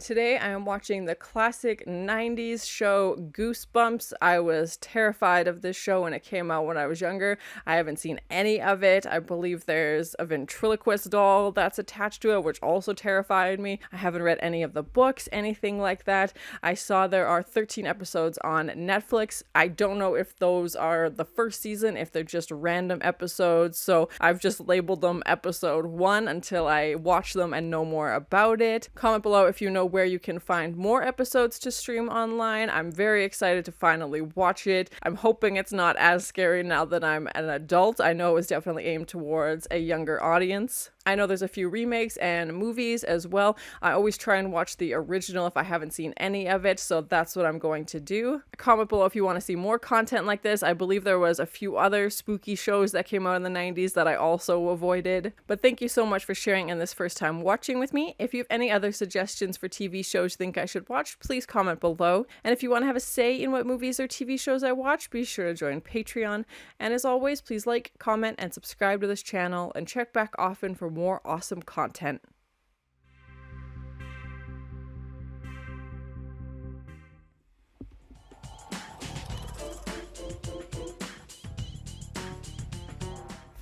Today I am watching the classic 90s show Goosebumps. I was terrified of this show when it came out when I was younger. I haven't seen any of it. I believe there's a ventriloquist doll that's attached to it, which also terrified me. I haven't read any of the books, anything like that. I saw there are 13 episodes on Netflix. I don't know if those are the first season, if they're just random episodes, so I've just labeled them episode 1 until I watch them and know more about it. Comment below if you know where you can find more episodes to stream online. I'm very excited to finally watch it. I'm hoping it's not as scary now that I'm an adult. I know it was definitely aimed towards a younger audience. I know there's a few remakes and movies as well. I always try and watch the original if I haven't seen any of it, so that's what I'm going to do. Comment below if you want to see more content like this. I believe there was a few other spooky shows that came out in the 90s that I also avoided. But thank you so much for sharing in this first time watching with me. If you have any other suggestions for TV shows you think I should watch, please comment below. And if you want to have a say in what movies or TV shows I watch, be sure to join Patreon. And as always, please like, comment, and subscribe to this channel, and check back often for more awesome content.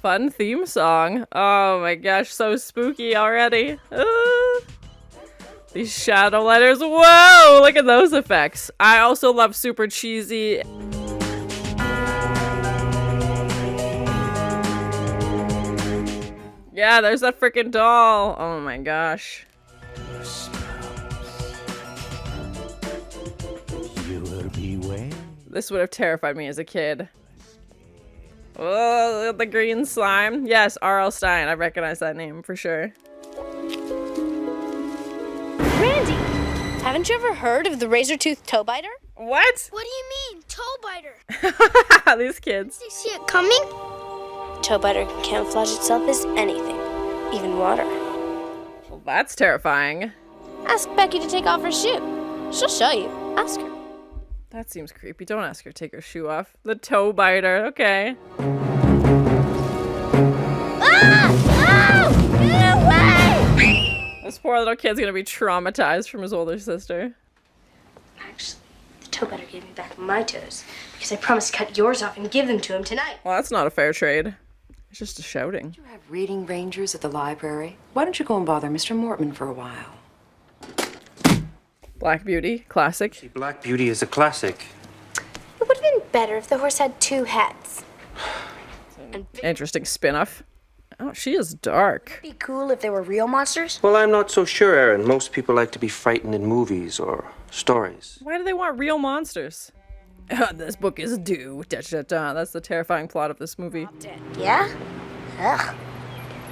Fun theme song. Oh my gosh, so spooky already. These shadow letters. Whoa, look at those effects. I also love super cheesy. Yeah, there's that freaking doll. Oh my gosh. This would have terrified me as a kid. Oh, the green slime. Yes, R.L. Stein. I recognize that name for sure. Randy, haven't you ever heard of the razor-toothed toe biter? What? What do you mean, toe biter? These kids. Did you see it coming? Toe biter can camouflage itself as anything, even water. Well, that's terrifying. Ask Becky to take off her shoe. She'll show you. Ask her. That seems creepy. Don't ask her to take her shoe off. The toe biter. Okay. Ah! Oh! Get away! This poor little kid's gonna be traumatized from his older sister. Actually, the toe biter gave me back my toes because I promised to cut yours off and give them to him tonight. Well, that's not a fair trade. It's just a shouting. Do you have reading rangers at the library? Why don't you go and bother Mr. Mortman for a while? Black Beauty, classic. See, Black Beauty is a classic. It would have been better if the horse had 2 heads. Interesting spin-off. Oh, she is dark. It'd be cool if they were real monsters. Well, I'm not so sure, Aaron. Most people like to be frightened in movies or stories. Why do they want real monsters? This book is due. Da, da, da. That's the terrifying plot of this movie. Yeah? Ugh.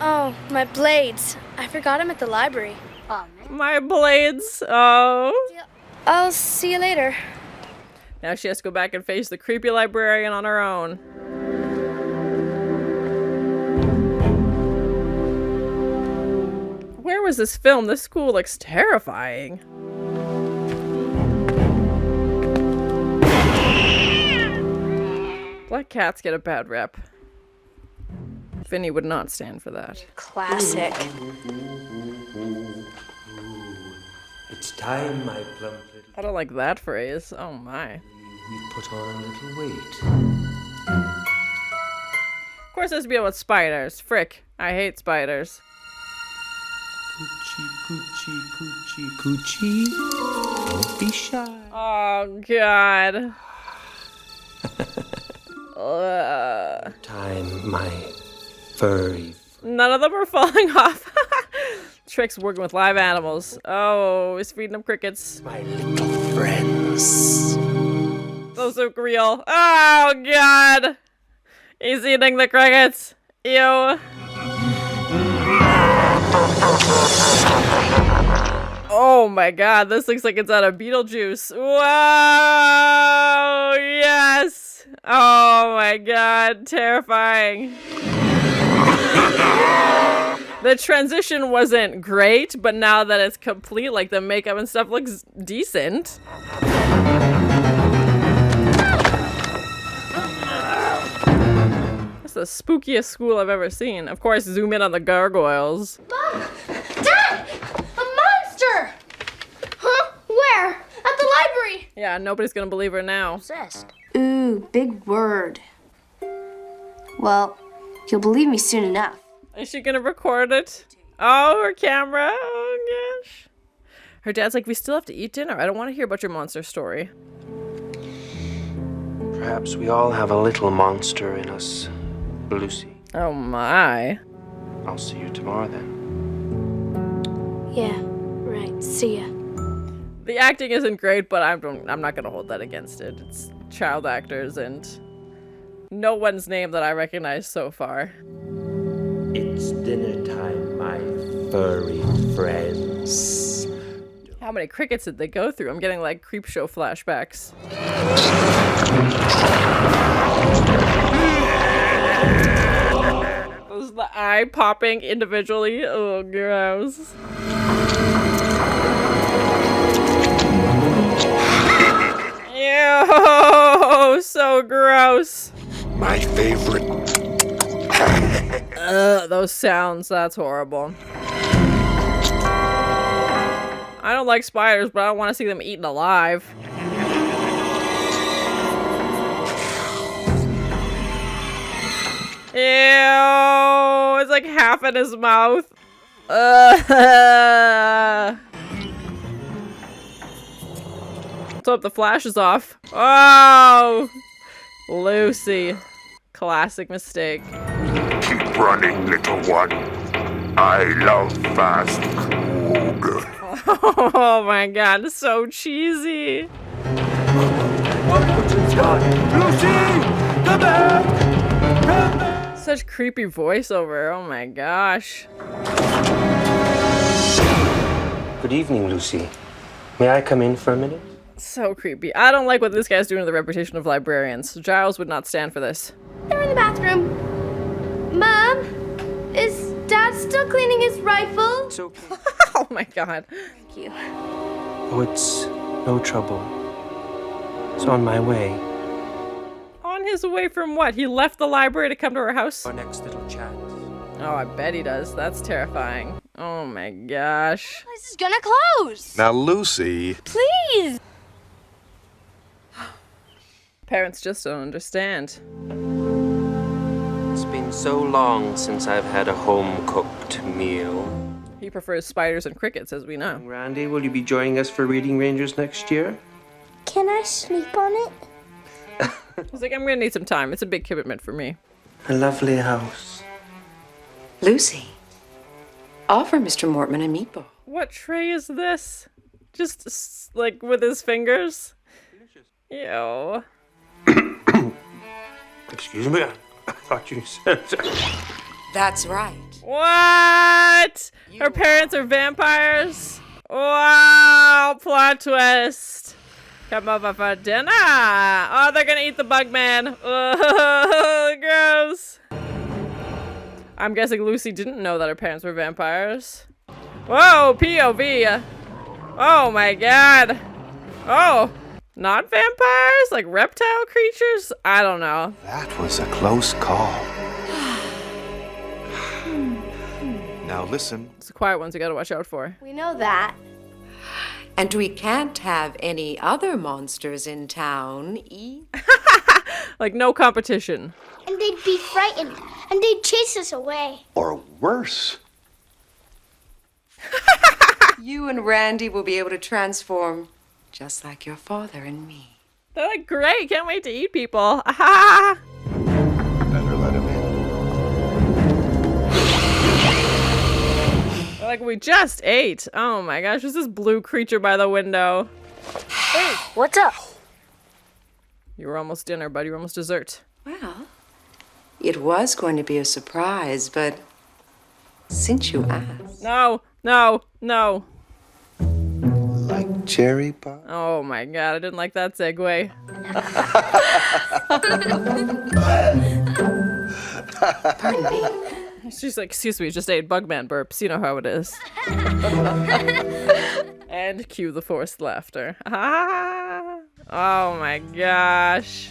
Oh, my blades. I forgot them at the library. Oh, man. My blades. Oh. I'll see you later. Now she has to go back and face the creepy librarian on her own. Where was this film? This school looks terrifying. Black cats get a bad rep. Finny would not stand for that. Classic. It's time, my plump little... I don't like that phrase. Oh my. We put on a little weight. Of course it has to be about spiders. Frick. I hate spiders. Coochie, coochie, coochie, coochie. Don't be shy. Oh god. Time, my furry... None of them are falling off. Trick's working with live animals. Oh, he's feeding them crickets. My little friends. Those look real. Oh god. He's eating the crickets. Ew. Oh my god, this looks like it's out of Beetlejuice. Whoa! Yes! Oh my god, terrifying. The transition wasn't great, but now that it's complete, like the makeup and stuff looks decent. That's the spookiest school I've ever seen. Of course, zoom in on the gargoyles. Mom! Dad! A monster! Yeah, nobody's gonna believe her now. Obsessed. Ooh, big word. Well, you'll believe me soon enough. Is she gonna record it? Oh, her camera. Oh, gosh. Her dad's like, we still have to eat dinner. I don't want to hear about your monster story. Perhaps we all have a little monster in us, Lucy. Oh, my. I'll see you tomorrow then. Yeah, right. See ya. The acting isn't great, but I'm not gonna hold that against it. It's child actors and no one's name that I recognize so far. It's dinner time, my furry friends. How many crickets did they go through? I'm getting like creep show flashbacks. Was the eye popping individually? Oh, gross. Ew, so gross. My favorite. Those sounds, that's horrible. I don't like spiders, but I don't want to see them eaten alive. Ew, it's like half in his mouth. Let's hope the flash is off. Oh, Lucy. Classic mistake. Keep running, little one. I love fast food. Oh my god, so cheesy. Such creepy voiceover, oh my gosh. Good evening, Lucy. May I come in for a minute? So creepy. I don't like what this guy's doing to the reputation of librarians. Giles would not stand for this. They're in the bathroom. Mom, is Dad still cleaning his rifle? It's okay. Oh my god. Thank you. Oh, it's no trouble. It's on my way. On his way from what? He left the library to come to our house? Our next little chat. Oh, I bet he does. That's terrifying. Oh my gosh. This is gonna close. Now, Lucy. Please. Parents just don't understand. It's been so long since I've had a home-cooked meal. He prefers spiders and crickets, as we know. Randy, will you be joining us for Reading Rangers next year? Can I sleep on it? He's like, I'm gonna need some time. It's a big commitment for me. A lovely house. Lucy, offer Mr. Mortman a meatball. What tray is this? Just like with his fingers? Ew. Excuse me, I thought you said That's right. What? Her parents are vampires? Wow, plot twist. Come over for dinner. Oh, they're gonna eat the bug man. Oh, gross. I'm guessing Lucy didn't know that her parents were vampires. Whoa, POV. Oh my god. Oh, not vampires? Like reptile creatures? I don't know. That was a close call. Now listen. It's the quiet ones you gotta watch out for. We know that. And we can't have any other monsters in town eat. Like no competition. And they'd be frightened, and they'd chase us away. Or worse. You and Randy will be able to transform just like your father and me. They're like, great, can't wait to eat people. Ah! Better let him in. They're like, we just ate. Oh my gosh, there's this blue creature by the window. Hey, what's up? You were almost dinner, buddy. You were almost dessert. Well, it was going to be a surprise, but since you asked. No, no, no. Like cherry pie? Oh my god, I didn't like that segue. Pardon me. She's like, excuse me, just ate Bugman burps. You know how it is. And cue the forced laughter. Ah! Oh my gosh.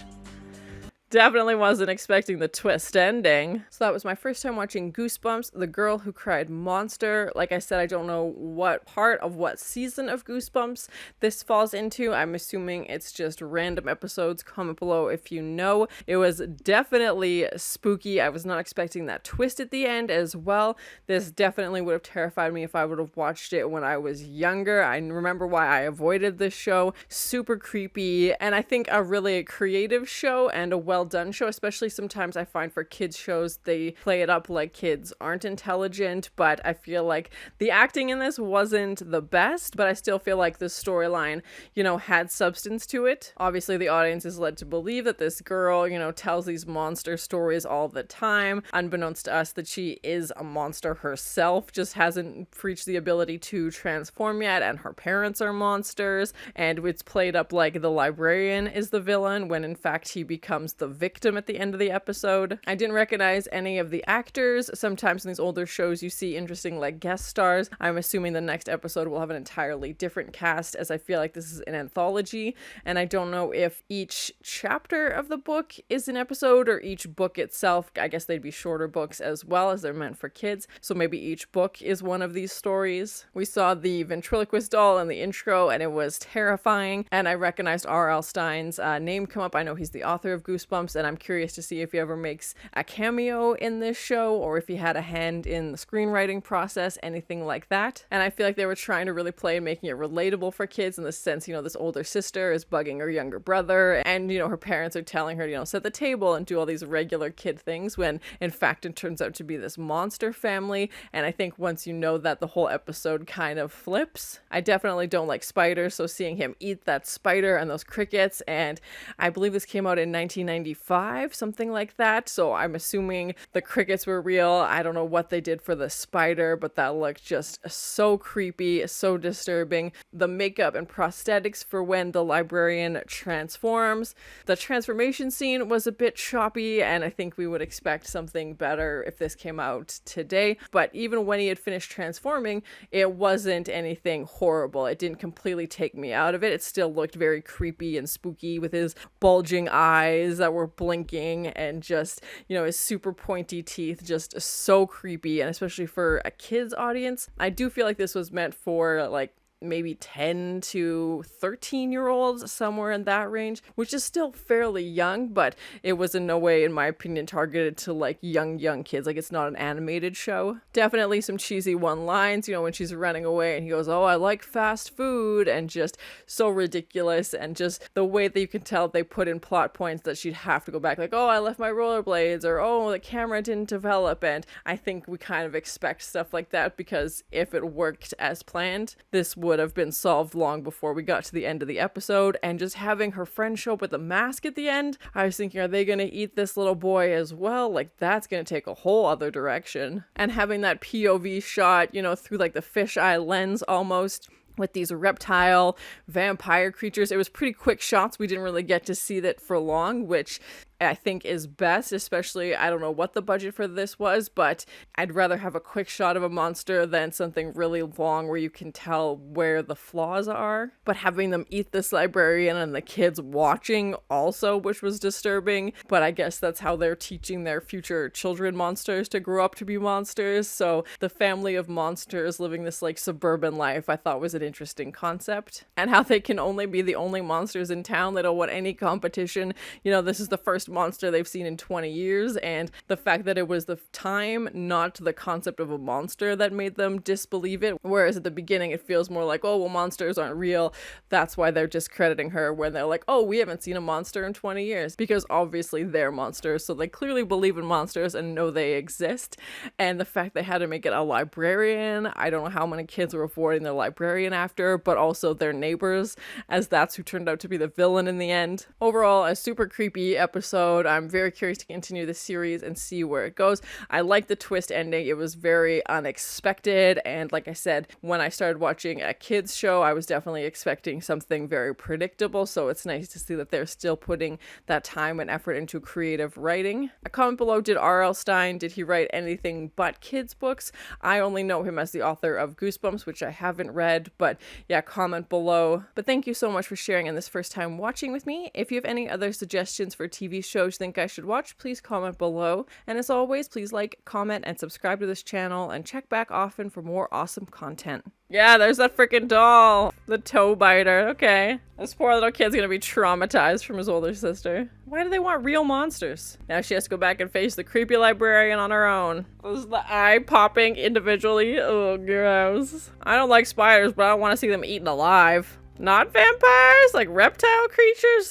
Definitely wasn't expecting the twist ending. So that was my first time watching Goosebumps, The Girl Who Cried Monster. Like I said, I don't know what part of what season of Goosebumps this falls into. I'm assuming it's just random episodes. Comment below if you know. It was definitely spooky. I was not expecting that twist at the end as well. This definitely would have terrified me if I would have watched it when I was younger. I remember why I avoided this show. Super creepy, and I think a really creative show and a well done show. Especially sometimes I find for kids shows they play it up like kids aren't intelligent, but I feel like the acting in this wasn't the best, but I still feel like the storyline, you know, had substance to it. Obviously the audience is led to believe that this girl, you know, tells these monster stories all the time, unbeknownst to us that she is a monster herself, just hasn't reached the ability to transform yet, and her parents are monsters, and it's played up like the librarian is the villain when in fact he becomes the victim at the end of the episode. I didn't recognize any of the actors. Sometimes in these older shows you see interesting like guest stars. I'm assuming the next episode will have an entirely different cast, as I feel like this is an anthology, and I don't know if each chapter of the book is an episode or each book itself. I guess they'd be shorter books as well, as they're meant for kids, so maybe each book is one of these stories. We saw the ventriloquist doll in the intro and it was terrifying, and I recognized R.L Stein's name come up. I know he's the author of Goosebumps, and I'm curious to see if he ever makes a cameo in this show or if he had a hand in the screenwriting process, anything like that. And I feel like they were trying to really play making it relatable for kids in the sense, you know, this older sister is bugging her younger brother, and, you know, her parents are telling her, you know, set the table and do all these regular kid things when in fact it turns out to be this monster family. And I think once you know that, the whole episode kind of flips. I definitely don't like spiders, so seeing him eat that spider and those crickets, and I believe this came out in 1995, something like that, so I'm assuming the crickets were real. I don't know what they did for the spider, but that looked just so creepy, so disturbing. The makeup and prosthetics for when the librarian transforms. The transformation scene was a bit choppy, and I think we would expect something better if this came out today, but even when he had finished transforming, it wasn't anything horrible. It didn't completely take me out of it. It still looked very creepy and spooky with his bulging eyes that were blinking and just, you know, his super pointy teeth, just so creepy, and especially for a kids audience. I do feel like this was meant for like maybe 10 to 13-year-olds, somewhere in that range, which is still fairly young, but it was in no way, in my opinion, targeted to like young kids. Like, it's not an animated show. Definitely some cheesy one-lines, you know, when she's running away and he goes, "Oh, I like fast food," and just so ridiculous, and just the way that you can tell they put in plot points that she'd have to go back, like, "Oh, I left my rollerblades," or "Oh, the camera didn't develop," and I think we kind of expect stuff like that, because if it worked as planned, this would have been solved long before we got to the end of the episode. And just having her friend show up with a mask at the end, I was thinking, are they gonna eat this little boy as well? Like, that's gonna take a whole other direction. And having that POV shot, you know, through like the fisheye lens almost, with these reptile vampire creatures, it was pretty quick shots. We didn't really get to see that for long, which I think is best, especially, I don't know what the budget for this was, but I'd rather have a quick shot of a monster than something really long where you can tell where the flaws are. But having them eat this librarian and the kids watching also, which was disturbing, but I guess that's how they're teaching their future children monsters to grow up to be monsters. So the family of monsters living this like suburban life, I thought was an interesting concept. And how they can only be the only monsters in town. They don't want any competition. You know, this is the first monster they've seen in 20 years, and the fact that it was the time, not the concept of a monster, that made them disbelieve it. Whereas at the beginning it feels more like, oh, well, monsters aren't real, that's why they're discrediting her, when they're like, oh, we haven't seen a monster in 20 years, because obviously they're monsters, so they clearly believe in monsters and know they exist. And the fact they had to make it a librarian, I don't know how many kids were avoiding their librarian after, but also their neighbors, as that's who turned out to be the villain in the end. Overall, a super creepy episode. I'm very curious to continue the series and see where it goes. I like the twist ending. It was very unexpected, and like I said, when I started watching a kids show, I was definitely expecting something very predictable, so it's nice to see that they're still putting that time and effort into creative writing. A comment below, did R.L. Stein, did he write anything but kids books? I only know him as the author of Goosebumps, which I haven't read, but yeah, comment below. But thank you so much for sharing in this first time watching with me. If you have any other suggestions for TV shows you think I should watch, please comment below. And as always, please like, comment, and subscribe to this channel, and check back often for more awesome content. Yeah, there's that freaking doll. The toe biter. Okay. This poor little kid's gonna be traumatized from his older sister. Why do they want real monsters? Now she has to go back and face the creepy librarian on her own. This is the eye popping individually. Oh, gross. I don't like spiders, but I don't want to see them eaten alive. Not vampires? Like reptile creatures?